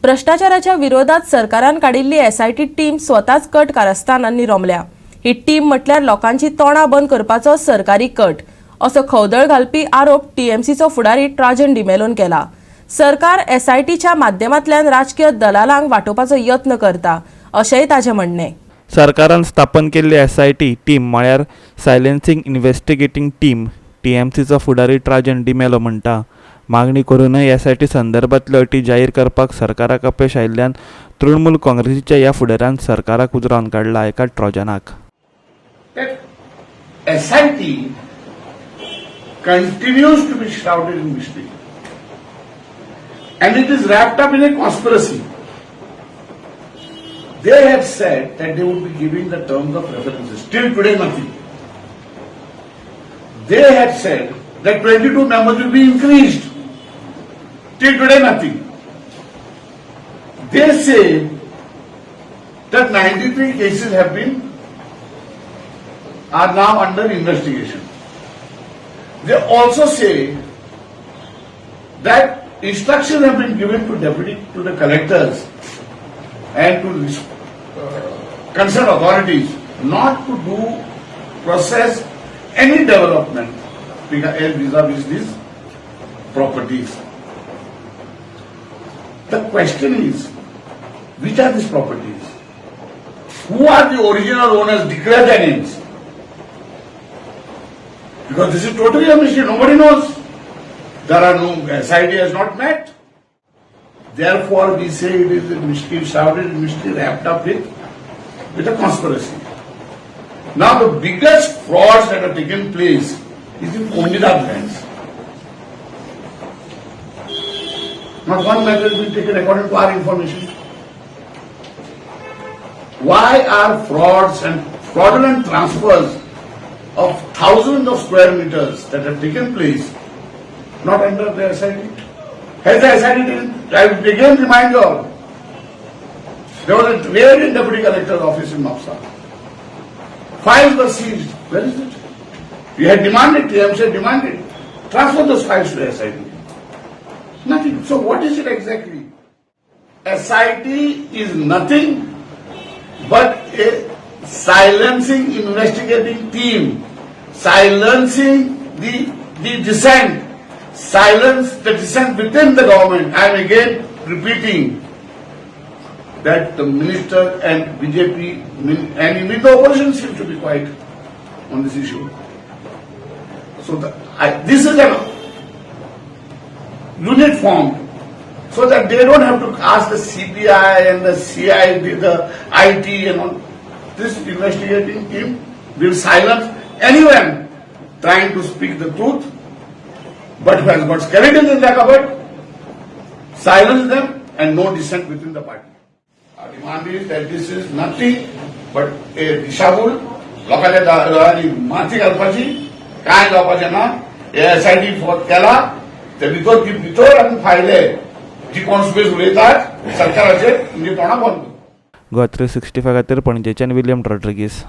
भ्रष्टाचाराच्या विरोधात सरकारान काडिल्ली एसआयटी टीम स्वताच कट कारस्थानांनी रमल्या। ही टीम म्हटल्यार लोकांची तोंडां बंद करपाचो सरकारी कट असो खवदळ घालपी आरोप टीएमसीचो फुडारी ट्राजन डिमेलोन केला। सरकार एसआयटीच्या माध्यमांतल्यान राजकीय दलालांक वांटोवपाचो यत्न करता अशेंय ताचें म्हणणें। सरकारान स्थापन केल्ली एसआयटी टीम म्हळ्यार सायलेन्सिंग इन्व्हेस्टिगेटिंग टीम टीएमसीचो फुडारी ट्राजन डिमेलो म्हणटा। मागणी करूनय एसआयटी संदर्भातल्यो अटी जाहीर करपाक सरकाराक अपयश आयिल्ल्यान तृणमूल काँग्रेसीच्या ह्या फुडाऱ्यान सरकाराक उजरावन काडला। एका ट्राजनाक SIT continues to be shrouded in mystery and it is wrapped up in a conspiracy. They have said that they would be giving the terms of references. Till today nothing. They have said that 22 members will be increased. Till today nothing. They say that 93 cases are now under investigation. They also say that instructions have been given to the collectors and to concerned authorities not to process any development vis-a-vis these properties. The question is, which are these properties? Who are the original owners? Declare their names. Because this is totally a mystery. Nobody knows. There are no, SIT has not met. Therefore, we say it is a mystery, shrouded in mystery, wrapped up with a conspiracy. Now, the biggest frauds that have taken place is in Omnidab lands. Not one matter has been taken according to our information. Why are frauds and fraudulent transfers of thousands of square meters that have taken place not under the SIT? Has the SIT, I will again remind you all, there was a raid in Deputy Collector's office in Mapsa. Files were seized. Where is it? We had demanded, TMC had demanded, transfer those files to SIT. Nothing. So what is it exactly? SIT is nothing but a silencing investigating team, silencing the dissent, silence the dissent within the government. I am again repeating that the minister and BJP and even the opposition seem to be quiet on this issue. So this is a unit formed so that they don't have to ask the CBI and the CID, the IT and all. This investigating team will silence anyone trying to speak the truth, but who has got skeletons in their cupboard, silence them and no dissent within the party. Our demand is that this is nothing but a dishabul, लोकांच्या दारांनी माती घालपाची, काय जावपाचें ना, SIT fourth केला, ते भितर आमी फायले, जी कॉन्स्पिरसी उलयतात सरकाराचेर म्हणजे तोंडां बंद. गो 365 खातीर पणजेच्यान विलियम रॉड्रिगीस.